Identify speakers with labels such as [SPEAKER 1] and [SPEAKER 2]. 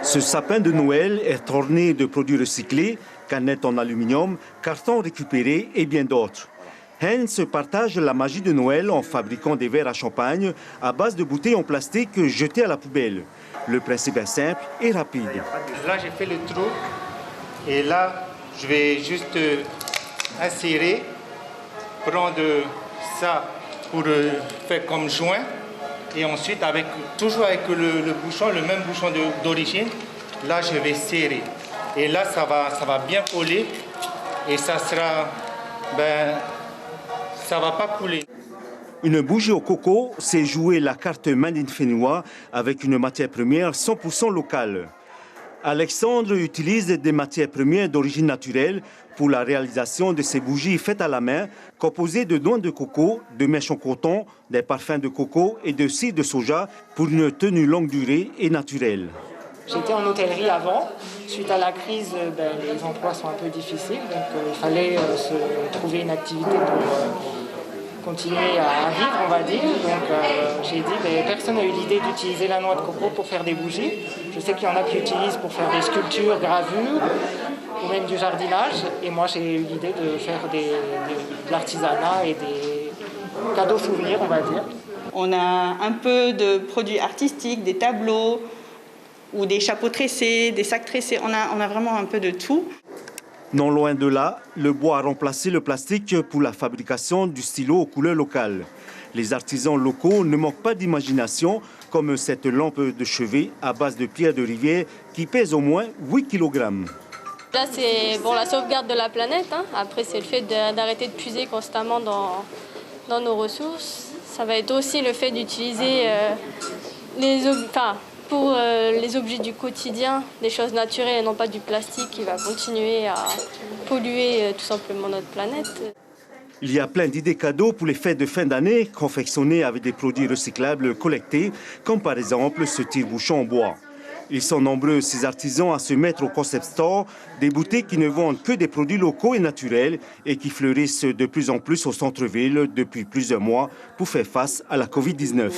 [SPEAKER 1] Ce sapin de Noël est orné de produits recyclés, canettes en aluminium, cartons récupérés et bien d'autres. Heinz partage la magie de Noël en fabriquant des verres à champagne à base de bouteilles en plastique jetées à la poubelle. Le principe est simple et rapide.
[SPEAKER 2] Là, j'ai fait le trou et là, je vais juste insérer, prendre ça pour faire comme joint et ensuite, toujours avec le bouchon, le même bouchon d'origine, là, je vais serrer. Et là, ça va bien coller et ça va pas couler.
[SPEAKER 1] Une bougie au coco, c'est jouer la carte Made in Fénois avec une matière première 100% locale. Alexandre utilise des matières premières d'origine naturelle pour la réalisation de ces bougies faites à la main, composées de noix de coco, de mèches en coton, des parfums de coco et de cire de soja pour une tenue longue durée et naturelle.
[SPEAKER 3] J'étais en hôtellerie avant. Suite à la crise, les emplois sont un peu difficiles, donc il fallait se trouver une activité pour continuer à vivre, on va dire. Donc j'ai dit, personne n'a eu l'idée d'utiliser la noix de coco pour faire des bougies. Je sais qu'il y en a qui utilisent pour faire des sculptures, gravures, ou même du jardinage. Et moi, j'ai eu l'idée de faire de l'artisanat et des cadeaux souvenirs, on va dire.
[SPEAKER 4] On a un peu de produits artistiques, des tableaux, ou des chapeaux tressés, des sacs tressés. On a vraiment un peu de tout.
[SPEAKER 1] Non loin de là, le bois a remplacé le plastique pour la fabrication du stylo aux couleurs locales. Les artisans locaux ne manquent pas d'imagination, comme cette lampe de chevet à base de pierre de rivière qui pèse au moins 8 kg.
[SPEAKER 5] Là, c'est la sauvegarde de la planète. Après, c'est le fait d'arrêter de puiser constamment dans nos ressources. Ça va être aussi le fait d'utiliser pour les objets du quotidien, des choses naturelles et non pas du plastique qui va continuer à polluer tout simplement notre planète.
[SPEAKER 1] Il y a plein d'idées cadeaux pour les fêtes de fin d'année, confectionnées avec des produits recyclables collectés, comme par exemple ce tire-bouchon en bois. Ils sont nombreux, ces artisans, à se mettre au concept store, des boutiques qui ne vendent que des produits locaux et naturels et qui fleurissent de plus en plus au centre-ville depuis plusieurs mois pour faire face à la Covid-19.